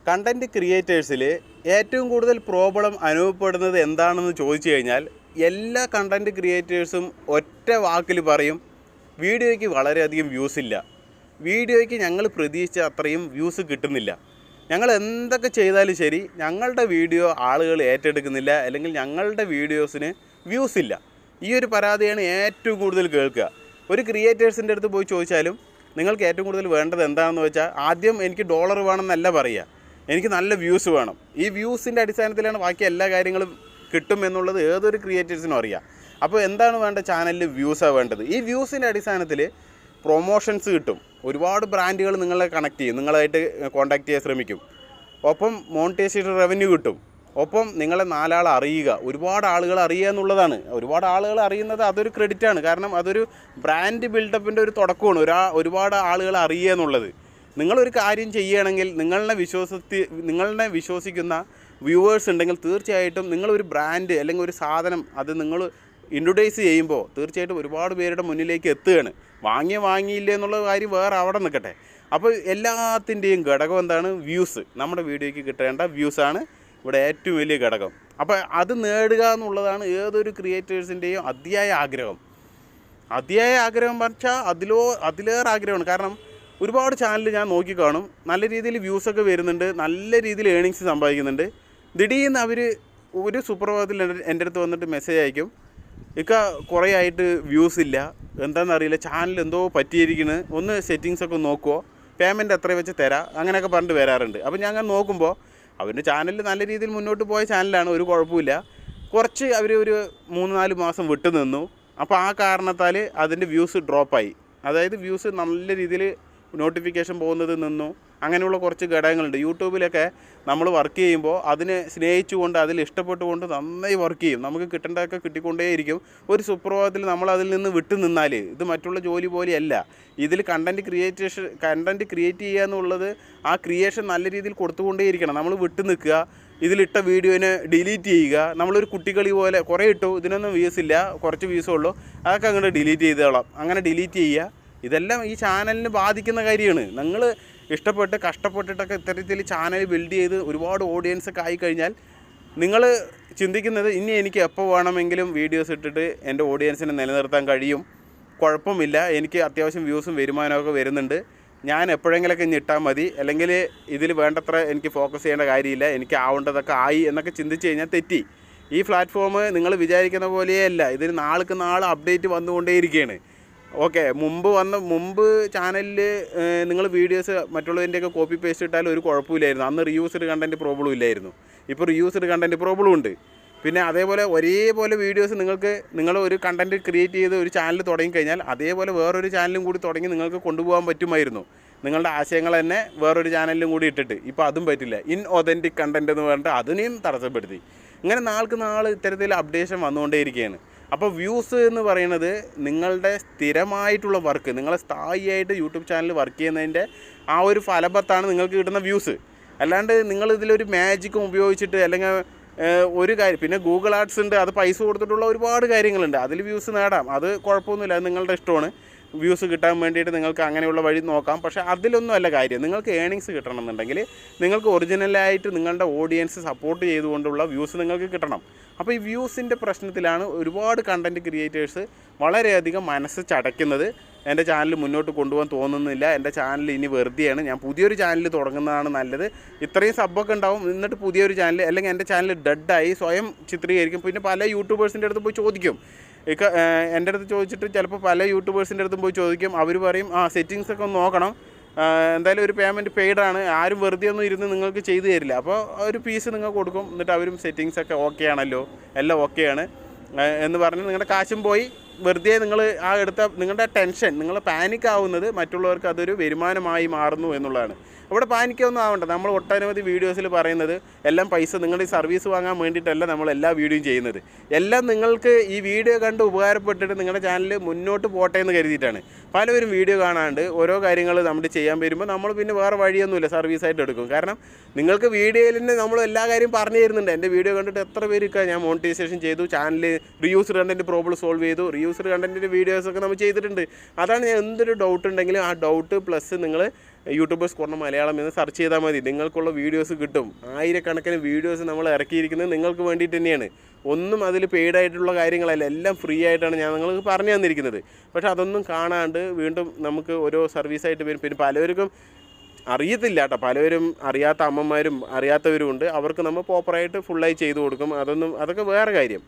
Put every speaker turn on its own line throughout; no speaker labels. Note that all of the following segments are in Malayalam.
കണ്ടൻറ്റ് ക്രിയേറ്റേഴ്സിൽ ഏറ്റവും കൂടുതൽ പ്രോബ്ലം അനുഭവപ്പെടുന്നത് എന്താണെന്ന് ചോദിച്ചു കഴിഞ്ഞാൽ എല്ലാ കണ്ടൻറ്റ് ക്രിയേറ്റേഴ്സും ഒറ്റ വാക്കിൽ പറയും, വീഡിയോയ്ക്ക് വളരെയധികം വ്യൂസ് ഇല്ല, വീഡിയോയ്ക്ക് ഞങ്ങൾ പ്രതീക്ഷിച്ച അത്രയും വ്യൂസ് കിട്ടുന്നില്ല, ഞങ്ങൾ എന്തൊക്കെ ചെയ്താലും ശരി ഞങ്ങളുടെ വീഡിയോ ആളുകൾ ഏറ്റെടുക്കുന്നില്ല, അല്ലെങ്കിൽ ഞങ്ങളുടെ വീഡിയോസിന് വ്യൂസ് ഇല്ല. ഈ ഒരു പരാതിയാണ് ഏറ്റവും കൂടുതൽ കേൾക്കുക. ഒരു ക്രിയേറ്റേഴ്സിൻ്റെ അടുത്ത് പോയി ചോദിച്ചാലും നിങ്ങൾക്ക് ഏറ്റവും കൂടുതൽ വേണ്ടത് എന്താണെന്ന് വെച്ചാൽ ആദ്യം എനിക്ക് ഡോളർ വേണമെന്നല്ല പറയുക, എനിക്ക് നല്ല വ്യൂസ് വേണം. ഈ വ്യൂസിൻ്റെ അടിസ്ഥാനത്തിലാണ് ബാക്കി എല്ലാ കാര്യങ്ങളും കിട്ടും എന്നുള്ളത് ഏതൊരു ക്രിയേറ്റേഴ്സിനും അറിയാം. അപ്പോൾ എന്താണ് വേണ്ട? ചാനലിൽ വ്യൂസാണ് വേണ്ടത്. ഈ വ്യൂസിൻ്റെ അടിസ്ഥാനത്തിൽ പ്രൊമോഷൻസ് കിട്ടും. ഒരുപാട് ബ്രാൻഡുകൾ നിങ്ങളെ കണക്ട് ചെയ്യും, നിങ്ങളായിട്ട് കോൺടാക്ട് ചെയ്യാൻ ശ്രമിക്കും. ഒപ്പം മോണിറ്റൈസേഷൻ റവന്യൂ കിട്ടും. ഒപ്പം നിങ്ങളെ നാലാൾ അറിയുക, ഒരുപാട് ആളുകൾ അറിയുക എന്നുള്ളതാണ്. ഒരുപാട് ആളുകൾ അറിയുന്നത് അതൊരു ക്രെഡിറ്റാണ്. കാരണം അതൊരു ബ്രാൻഡ് ബിൽഡപ്പിൻ്റെ ഒരു തുടക്കമാണ്, ഒരുപാട് ആളുകൾ അറിയുക എന്നുള്ളത്. നിങ്ങളൊരു കാര്യം ചെയ്യുകയാണെങ്കിൽ നിങ്ങളെ വിശ്വസിക്കുന്ന വ്യൂവേഴ്സ് ഉണ്ടെങ്കിൽ തീർച്ചയായിട്ടും നിങ്ങളൊരു ബ്രാൻഡ് അല്ലെങ്കിൽ ഒരു സാധനം അത് നിങ്ങൾ ഇൻട്രൊഡ്യൂസ് ചെയ്യുമ്പോൾ തീർച്ചയായിട്ടും ഒരുപാട് പേരുടെ മുന്നിലേക്ക് എത്തുകയാണ്. വാങ്ങിയില്ല എന്നുള്ള കാര്യം വേറെ അവിടെ നിൽക്കട്ടെ. അപ്പോൾ എല്ലാത്തിൻ്റെയും ഘടകം എന്താണ്? വ്യൂസ്. നമ്മുടെ വീഡിയോയ്ക്ക് കിട്ടേണ്ട വ്യൂസാണ് ഇവിടെ ഏറ്റവും വലിയ ഘടകം. അപ്പോൾ അത് നേടുക എന്നുള്ളതാണ് ഏതൊരു ക്രിയേറ്റേഴ്സിൻ്റെയും അതിയായ ആഗ്രഹം. പറഞ്ഞാൽ അതിലേറെ ആഗ്രഹമാണ്. കാരണം ഒരുപാട് ചാനൽ ഞാൻ നോക്കിക്കാണും, നല്ല രീതിയിൽ വ്യൂസൊക്കെ വരുന്നുണ്ട്, നല്ല രീതിയിൽ ഏണിങ്സ് സമ്പാദിക്കുന്നുണ്ട്. ദിടീർന്ന് അവർ ഒരു സുപ്രഭാതത്തിൽ എൻ്റെ അടുത്ത് വന്നിട്ട് മെസ്സേജ് അയക്കും, കുറേ ആയിട്ട് വ്യൂസ് ഇല്ല, എന്താണെന്നറിയില്ല, ചാനൽ എന്തോ പറ്റിയിരിക്കുന്നു, ഒന്ന് സെറ്റിങ്സൊക്കെ നോക്കുമോ, പേയ്മെൻറ്റ് എത്ര വെച്ച് തരാം, അങ്ങനെയൊക്കെ പറഞ്ഞിട്ട് വരാറുണ്ട്. അപ്പോൾ ഞാൻ അങ്ങനെ നോക്കുമ്പോൾ അവരുടെ ചാനൽ നല്ല രീതിയിൽ മുന്നോട്ട് പോയ ചാനലാണ്, ഒരു കുഴപ്പമില്ല. കുറച്ച് അവർ ഒരു 3-4 മാസം വിട്ടു നിന്നു. അപ്പോൾ ആ കാരണത്താൽ അതിൻ്റെ വ്യൂസ് ഡ്രോപ്പായി. അതായത് വ്യൂസ് നല്ല രീതിയിൽ നോട്ടിഫിക്കേഷൻ പോകുന്നത് നിന്നു. അങ്ങനെയുള്ള കുറച്ച് ഘടകങ്ങളുണ്ട്. യൂട്യൂബിലൊക്കെ നമ്മൾ വർക്ക് ചെയ്യുമ്പോൾ അതിനെ സ്നേഹിച്ചുകൊണ്ട് അതിൽ ഇഷ്ടപ്പെട്ടുകൊണ്ട് നന്നായി വർക്ക് ചെയ്യും, നമുക്ക് കിട്ടേണ്ടതൊക്കെ കിട്ടിക്കൊണ്ടേയിരിക്കും. ഒരു സുപ്രഭാതത്തിൽ നമ്മൾ അതിൽ നിന്ന് വിട്ടു നിന്നാൽ ഇത് മറ്റുള്ള ജോലി പോലെയല്ല. ഇതിൽ കണ്ടൻറ്റ് ക്രിയേറ്റ് ചെയ്യുക എന്നുള്ളത് ആ ക്രിയേഷൻ നല്ല രീതിയിൽ കൊടുത്തുകൊണ്ടേയിരിക്കണം. നമ്മൾ വിട്ടു നിൽക്കുക, ഇതിലിട്ട വീഡിയോനെ ഡിലീറ്റ് ചെയ്യുക. നമ്മളൊരു കുട്ടികളി പോലെ കുറേ ഇട്ടു, ഇതിനൊന്നും വ്യൂസ് ഇല്ല, കുറച്ച് വ്യൂസേ ഉള്ളൂ, അതൊക്കെ അങ്ങോട്ട് ഡിലീറ്റ് ചെയ്തോളാം, അങ്ങനെ ഡിലീറ്റ് ചെയ്യുക. ഇതെല്ലാം ഈ ചാനലിന് ബാധിക്കുന്ന കാര്യമാണ്. നിങ്ങൾ കഷ്ടപ്പെട്ടിട്ടൊക്കെ ഇത്തരത്തിൽ ചാനൽ ബിൽഡ് ചെയ്ത് ഒരുപാട് ഓഡിയൻസൊക്കെ ആയിക്കഴിഞ്ഞാൽ നിങ്ങൾ ചിന്തിക്കുന്നത് ഇനി എനിക്ക് എപ്പോൾ വേണമെങ്കിലും വീഡിയോസ് ഇട്ടിട്ട് എൻ്റെ ഓഡിയൻസിനെ നിലനിർത്താൻ കഴിയും, കുഴപ്പമില്ല, എനിക്ക് അത്യാവശ്യം വ്യൂസും വരുമാനമൊക്കെ വരുന്നുണ്ട്, ഞാൻ എപ്പോഴെങ്കിലൊക്കെ ഇനി ഇട്ടാൽ മതി, അല്ലെങ്കിൽ ഇതിൽ വേണ്ടത്ര എനിക്ക് ഫോക്കസ് ചെയ്യേണ്ട കാര്യമില്ല, എനിക്ക് ആവേണ്ടതൊക്കെ ആയി എന്നൊക്കെ ചിന്തിച്ച് കഴിഞ്ഞാൽ തെറ്റി. ഈ പ്ലാറ്റ്ഫോം നിങ്ങൾ വിചാരിക്കുന്ന പോലെയല്ല, ഇതിന് നാൾക്ക് നാൾ അപ്ഡേറ്റ് വന്നുകൊണ്ടേയിരിക്കുകയാണ്. ഓക്കെ, മുമ്പ് ചാനലിൽ നിങ്ങൾ വീഡിയോസ് മറ്റുള്ളതിൻ്റെയൊക്കെ കോപ്പി പേസ്റ്റ് ഇട്ടാലും ഒരു കുഴപ്പമില്ലായിരുന്നു. അന്ന് റീയൂസ്ഡ് കണ്ടൻറ്റ് പ്രോബ്ലം ഇല്ലായിരുന്നു. ഇപ്പോൾ റീയൂസ്ഡ് കണ്ടൻറ്റ് പ്രോബ്ലം ഉണ്ട്. പിന്നെ അതേപോലെ ഒരേപോലെ വീഡിയോസ് നിങ്ങൾ ഒരു കണ്ടൻറ്റ് ക്രിയേറ്റ് ചെയ്ത് ഒരു ചാനൽ തുടങ്ങിക്കഴിഞ്ഞാൽ അതേപോലെ വേറൊരു ചാനലും കൂടി തുടങ്ങി നിങ്ങൾക്ക് കൊണ്ടുപോകാൻ പറ്റുമായിരുന്നു. നിങ്ങളുടെ ആശയങ്ങൾ തന്നെ വേറൊരു ചാനലിലും കൂടി ഇട്ടിട്ട്. ഇപ്പോൾ അതും പറ്റില്ല. ഇൻഒതൻറ്റിക് കണ്ടൻറ്റ് എന്ന് പറഞ്ഞിട്ട് അതിനെയും തടസ്സപ്പെടുത്തി. ഇങ്ങനെ നാൾക്ക് നാൾ ഇത്തരത്തിൽ അപ്ഡേഷൻ വന്നുകൊണ്ടേയിരിക്കുകയാണ്. അപ്പോൾ വ്യൂസ് എന്ന് പറയുന്നത് നിങ്ങളുടെ സ്ഥിരമായിട്ടുള്ള വർക്ക്, നിങ്ങളെ സ്ഥായിയായിട്ട് യൂട്യൂബ് ചാനൽ വർക്ക് ചെയ്യുന്നതിൻ്റെ ആ ഒരു ഫലവത്താണ് നിങ്ങൾക്ക് കിട്ടുന്ന വ്യൂസ്. അല്ലാണ്ട് നിങ്ങളിതിലൊരു മാജിക്കും ഉപയോഗിച്ചിട്ട് അല്ലെങ്കിൽ ഒരു കാര്യം, പിന്നെ ഗൂഗിൾ ആഡ്സ് ഉണ്ട്, അത് പൈസ കൊടുത്തിട്ടുള്ള ഒരുപാട് കാര്യങ്ങളുണ്ട്, അതിൽ വ്യൂസ് നേടാം, അത് കുഴപ്പമൊന്നുമില്ല, അത് നിങ്ങളുടെ ഇഷ്ടമാണ്. വ്യൂസ് കിട്ടാൻ വേണ്ടിയിട്ട് നിങ്ങൾക്ക് അങ്ങനെയുള്ള വഴി നോക്കാം. പക്ഷേ അതിലൊന്നും അല്ല കാര്യം. നിങ്ങൾക്ക് ഏണിങ്സ് കിട്ടണമെന്നുണ്ടെങ്കിൽ നിങ്ങൾക്ക് ഒറിജിനലായിട്ട് നിങ്ങളുടെ ഓഡിയൻസ് സപ്പോർട്ട് ചെയ്തുകൊണ്ടുള്ള വ്യൂസ് നിങ്ങൾക്ക് കിട്ടണം. അപ്പോൾ ഈ വ്യൂസിൻ്റെ പ്രശ്നത്തിലാണ് ഒരുപാട് കണ്ടൻറ്റ് ക്രിയേറ്റേഴ്സ് വളരെയധികം മനസ്സ് ചടയ്ക്കുന്നത്. എൻ്റെ ചാനൽ മുന്നോട്ട് കൊണ്ടുപോകാൻ തോന്നുന്നില്ല, എൻ്റെ ചാനൽ ഇനി വെറുതെയാണ്, ഞാൻ പുതിയൊരു ചാനൽ തുടങ്ങുന്നതാണ് നല്ലത്, ഇത്രയും സബ്ബൊക്കെ ഉണ്ടാവും, എന്നിട്ട് പുതിയൊരു ചാനൽ, അല്ലെങ്കിൽ എൻ്റെ ചാനൽ ഡെഡായി സ്വയം ചിത്രീകരിക്കും. പിന്നെ പല യൂട്യൂബേഴ്സിൻ്റെ അടുത്ത് പോയി ചോദിക്കും, എൻ്റെ അടുത്ത് ചോദിച്ചിട്ട് ചിലപ്പോൾ പല യൂട്യൂബേഴ്സിൻ്റെ അടുത്തും പോയി ചോദിക്കും. അവർ പറയും സെറ്റിങ്സൊക്കെ ഒന്ന് നോക്കണം, എന്തായാലും ഒരു പേയ്മെൻറ്റ് പെയ്ഡാണ്, ആരും വെറുതെ ഒന്നും ഇരുന്ന് നിങ്ങൾക്ക് ചെയ്തു തരില്ല, അപ്പോൾ ഒരു പീസ് നിങ്ങൾ കൊടുക്കും, എന്നിട്ട് അവരും സെറ്റിങ്സൊക്കെ ഓക്കെ ആണല്ലോ, എല്ലാം ഓക്കെയാണ് എന്ന് പറഞ്ഞ് നിങ്ങളുടെ കാശും പോയി. വെറുതെ നിങ്ങൾ നിങ്ങളുടെ ടെൻഷൻ, നിങ്ങൾ പാനിക് ആവുന്നത് മറ്റുള്ളവർക്ക് അതൊരു വരുമാനമായി മാറുന്നു എന്നുള്ളതാണ്. ഇവിടെ പാനിക്കൊന്നും ആവണ്ട. നമ്മൾ ഒട്ടനവധി വീഡിയോസിൽ പറയുന്നത് എല്ലാം പൈസ നിങ്ങളുടെ ഈ സർവീസ് വാങ്ങാൻ വേണ്ടിയിട്ടല്ല നമ്മൾ എല്ലാ വീഡിയോയും ചെയ്യുന്നത്. എല്ലാം നിങ്ങൾക്ക് ഈ വീഡിയോ കണ്ട് ഉപകാരപ്പെട്ടിട്ട് നിങ്ങളുടെ ചാനൽ മുന്നോട്ട് പോട്ടെ എന്ന് കരുതിയിട്ടാണ്. പലവരും വീഡിയോ കാണാണ്ട് ഓരോ കാര്യങ്ങൾ നമ്മൾ ചെയ്യാൻ വരുമ്പോൾ നമ്മൾ പിന്നെ വേറെ വഴിയൊന്നുമില്ല, സർവീസായിട്ട് എടുക്കും. കാരണം നിങ്ങൾക്ക് വീഡിയോയിൽ തന്നെ നമ്മൾ എല്ലാ കാര്യം പറഞ്ഞു തരുന്നുണ്ട്. എൻ്റെ വീഡിയോ കണ്ടിട്ട് എത്ര പേർക്ക് ഞാൻ മോണിറ്റൈസേഷൻ ചെയ്തു, channel reused content problem solve ചെയ്തു, റീയൂസ്ഡ് കണ്ടൻറ്റിൻ്റെ വീഡിയോസൊക്കെ നമ്മൾ ചെയ്തിട്ടുണ്ട്. അതാണ് ഞാൻ എന്തൊരു ഡൗട്ട് ഉണ്ടെങ്കിലും ആ ഡൗട്ട് പ്ലസ് നിങ്ങൾ യൂട്യൂബേഴ്സ് കോർണർ മലയാളം എന്ന് സെർച്ച് ചെയ്താൽ മതി, നിങ്ങൾക്കുള്ള വീഡിയോസ് കിട്ടും. ആയിരക്കണക്കിന് വീഡിയോസ് നമ്മൾ ഇറക്കിയിരിക്കുന്നത് നിങ്ങൾക്ക് വേണ്ടിയിട്ട് തന്നെയാണ്. ഒന്നും അതിൽ പെയ്ഡായിട്ടുള്ള കാര്യങ്ങളല്ല, എല്ലാം ഫ്രീ ആയിട്ടാണ് ഞാൻ നിങ്ങൾക്ക് പറഞ്ഞു തന്നിരിക്കുന്നത്. പക്ഷേ അതൊന്നും കാണാണ്ട് വീണ്ടും നമുക്ക് ഓരോ സർവീസായിട്ട് വരും. പിന്നെ പലർക്കും അറിയത്തില്ല കേട്ടോ, പലവരും അറിയാത്ത അമ്മമാരും അറിയാത്തവരും ഉണ്ട്. അവർക്ക് നമ്മൾ പ്രോപ്പറായിട്ട് ഫുള്ളായി ചെയ്തു കൊടുക്കും. അതൊക്കെ വേറെ കാര്യം.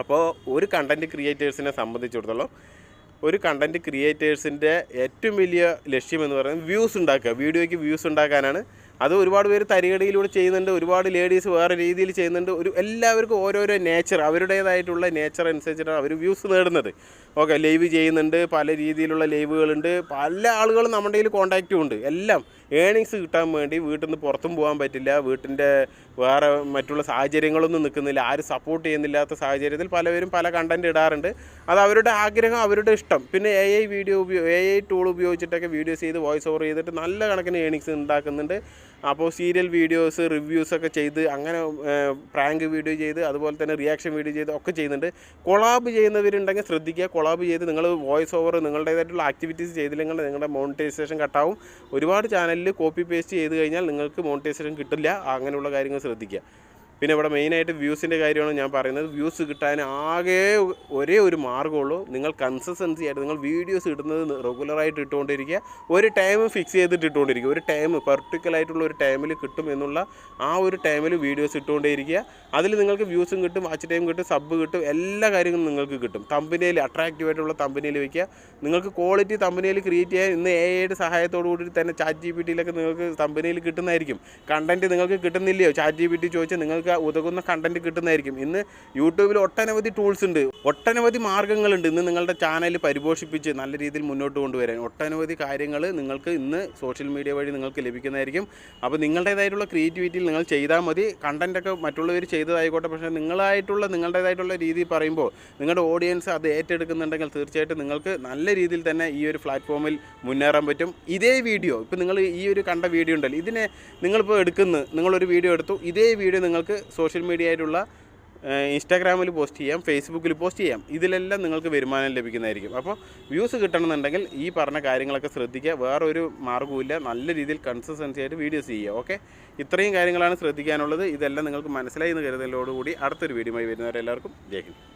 അപ്പോൾ ഒരു കണ്ടൻറ്റ് ക്രിയേറ്റേഴ്സിനെ സംബന്ധിച്ചിടത്തോളം ഒരു കണ്ടൻറ്റ് ക്രിയേറ്റേഴ്സിൻ്റെ ഏറ്റവും വലിയ ലക്ഷ്യം എന്ന് പറയുന്നത് വ്യൂസ് ഉണ്ടാക്കുക, വീഡിയോയ്ക്ക് വ്യൂസ് ഉണ്ടാക്കാനാണ്. അത് ഒരുപാട് പേര് തരികടയിലൂടെ ചെയ്യുന്നുണ്ട്, ഒരുപാട് ലേഡീസ് വേറെ രീതിയിൽ ചെയ്യുന്നുണ്ട്. എല്ലാവർക്കും ഓരോരോ നേച്ചർ, അവരുടേതായിട്ടുള്ള നേച്ചർ അനുസരിച്ചിട്ടാണ് അവർ വ്യൂസ് നേടുന്നത്. ഓക്കെ, ലൈവ് ചെയ്യുന്നുണ്ട്, പല രീതിയിലുള്ള ലൈവുകളുണ്ട്, പല ആളുകളും നമ്മുടെ കയ്യിൽ കോൺടാക്റ്റും ഉണ്ട്. എല്ലാം ഏണിങ്സ് കിട്ടാൻ വേണ്ടി വീട്ടിൽ നിന്ന് പുറത്തും പോകാൻ പറ്റില്ല, വീട്ടിൻ്റെ വേറെ മറ്റുള്ള സാഹചര്യങ്ങളൊന്നും നിൽക്കുന്നില്ല, ആരും സപ്പോർട്ട് ചെയ്യുന്നില്ലാത്ത സാഹചര്യത്തിൽ പലവരും പല കണ്ടൻറ്റ് ഇടാറുണ്ട്. അത് അവരുടെ ആഗ്രഹം, അവരുടെ ഇഷ്ടം. പിന്നെ AI ടൂൾ ഉപയോഗിച്ചിട്ടൊക്കെ വീഡിയോസ് ചെയ്ത് വോയിസ് ഓവർ ചെയ്തിട്ട് നല്ല കണക്കിന് ഏണിങ്സ് ഉണ്ടാക്കുന്നുണ്ട്. അപ്പോൾ സീരിയൽ വീഡിയോസ്, റിവ്യൂസൊക്കെ ചെയ്ത്, അങ്ങനെ പ്രാങ്ക് വീഡിയോ ചെയ്ത്, അതുപോലെ തന്നെ റിയാക്ഷൻ വീഡിയോ ചെയ്ത് ഒക്കെ ചെയ്യുന്നുണ്ട്. കൊളാബ് ചെയ്യുന്നവരുണ്ടെങ്കിൽ ശ്രദ്ധിക്കുക. കൊളാബ് ചെയ്ത് നിങ്ങൾ വോയിസ് ഓവർ നിങ്ങളുടേതായിട്ടുള്ള ആക്ടിവിറ്റീസ് ചെയ്തില്ലെങ്കിൽ നിങ്ങളുടെ മോണിറ്റൈസേഷൻ കട്ടാവും. ഒരുപാട് ചാനലിൽ കോപ്പി പേസ്റ്റ് ചെയ്ത് കഴിഞ്ഞാൽ നിങ്ങൾക്ക് മോണിറ്റൈസേഷൻ കിട്ടില്ല. അങ്ങനെയുള്ള കാര്യങ്ങൾ ശ്രദ്ധിക്കുക. പിന്നെ ഇവിടെ മെയിനായിട്ട് വ്യൂസിൻ്റെ കാര്യമാണ് ഞാൻ പറയുന്നത്. വ്യൂസ് കിട്ടാൻ ആകെ ഒരേ ഒരു മാർഗ്ഗമുള്ളൂ, നിങ്ങൾ കൺസിസ്റ്റൻസി ആയിട്ട് നിങ്ങൾ വീഡിയോസ് ഇടുന്നത് റെഗുലറായിട്ട് ഇട്ടുകൊണ്ടിരിക്കുക. ഒരു ടൈം ഫിക്സ് ചെയ്തിട്ട് ഇട്ടുകൊണ്ടിരിക്കുക. ഒരു ടൈം പെർട്ടിക്കുലറായിട്ടുള്ള ഒരു ടൈമിൽ കിട്ടും എന്നുള്ള ആ ഒരു ടൈമിൽ വീഡിയോസ് ഇട്ടുകൊണ്ടേയിരിക്കുക. അതിൽ നിങ്ങൾക്ക് വ്യൂസും കിട്ടും, വാച്ച് ടൈം കിട്ടും, സബ് കിട്ടും, എല്ലാ കാര്യങ്ങളും നിങ്ങൾക്ക് കിട്ടും. തമ്പനയിൽ അട്രാക്റ്റീവായിട്ടുള്ള തമ്പനയിൽ വയ്ക്കുക. നിങ്ങൾക്ക് ക്വാളിറ്റി തമ്പനയിൽ ക്രിയേറ്റ് ചെയ്യാൻ ഇന്ന് AI സഹായത്തോടു കൂടി തന്നെ ChatGPT നിങ്ങൾക്ക് തമ്പനയിൽ കിട്ടുന്നതായിരിക്കും. കണ്ടൻറ്റ് നിങ്ങൾക്ക് കിട്ടുന്നില്ലയോ, ChatGPT ചോദിച്ചാൽ നിങ്ങൾക്ക് ഉതകുന്ന കണ്ടൻറ്റ് കിട്ടുന്നതായിരിക്കും. ഇന്ന് യൂട്യൂബിൽ ഒട്ടനവധി ടൂൾസ് ഉണ്ട്, ഒട്ടനവധി മാർഗ്ഗങ്ങളുണ്ട് ഇന്ന് നിങ്ങളുടെ ചാനൽ പരിപോഷിപ്പിച്ച് നല്ല രീതിയിൽ മുന്നോട്ട് കൊണ്ടുവരാൻ. ഒട്ടനവധി കാര്യങ്ങൾ നിങ്ങൾക്ക് ഇന്ന് സോഷ്യൽ മീഡിയ വഴി നിങ്ങൾക്ക് ലഭിക്കുന്നതായിരിക്കും. അപ്പോൾ നിങ്ങളുടേതായിട്ടുള്ള ക്രിയേറ്റിവിറ്റിയിൽ നിങ്ങൾ ചെയ്താൽ മതി. കണ്ടൻറ്റൊക്കെ മറ്റുള്ളവർ ചെയ്തതായിക്കോട്ടെ, പക്ഷേ നിങ്ങളുടേതായിട്ടുള്ള രീതി പറയുമ്പോൾ നിങ്ങളുടെ ഓഡിയൻസ് അത് ഏറ്റെടുക്കുന്നുണ്ടെങ്കിൽ തീർച്ചയായിട്ടും നിങ്ങൾക്ക് നല്ല രീതിയിൽ തന്നെ ഈ ഒരു പ്ലാറ്റ്ഫോമിൽ മുന്നേറാൻ പറ്റും. ഇതേ വീഡിയോ ഇപ്പോൾ നിങ്ങൾ ഈ ഒരു കണ്ട വീഡിയോ ഉണ്ടല്ലോ, ഇതിനെ നിങ്ങളിപ്പോൾ നിങ്ങളൊരു വീഡിയോ എടുത്തു, ഇതേ വീഡിയോ നിങ്ങൾക്ക് സോഷ്യൽ മീഡിയ ആയിട്ടുള്ള ഇൻസ്റ്റാഗ്രാമിൽ പോസ്റ്റ് ചെയ്യാം, ഫേസ്ബുക്കിൽ പോസ്റ്റ് ചെയ്യാം. ഇതിലെല്ലാം നിങ്ങൾക്ക് വരുമാനം ലഭിക്കുന്നതായിരിക്കും. അപ്പോൾ വ്യൂസ് കിട്ടണമെന്നുണ്ടെങ്കിൽ ഈ പറഞ്ഞ കാര്യങ്ങളൊക്കെ ശ്രദ്ധിക്കുക. വേറൊരു മാർഗ്ഗവുമില്ല, നല്ല രീതിയിൽ കൺസിസ്റ്റൻസി ആയിട്ട് വീഡിയോസ് ചെയ്യുക. ഓക്കെ, ഇത്രയും കാര്യങ്ങളാണ് ശ്രദ്ധിക്കാനുള്ളത്. ഇതെല്ലാം നിങ്ങൾക്ക് മനസ്സിലായി എന്ന് കരുതലോടുകൂടി അടുത്തൊരു വീഡിയോയുമായി വരുന്നവരെല്ലാവർക്കും ജയ് ഹിന്ദ്.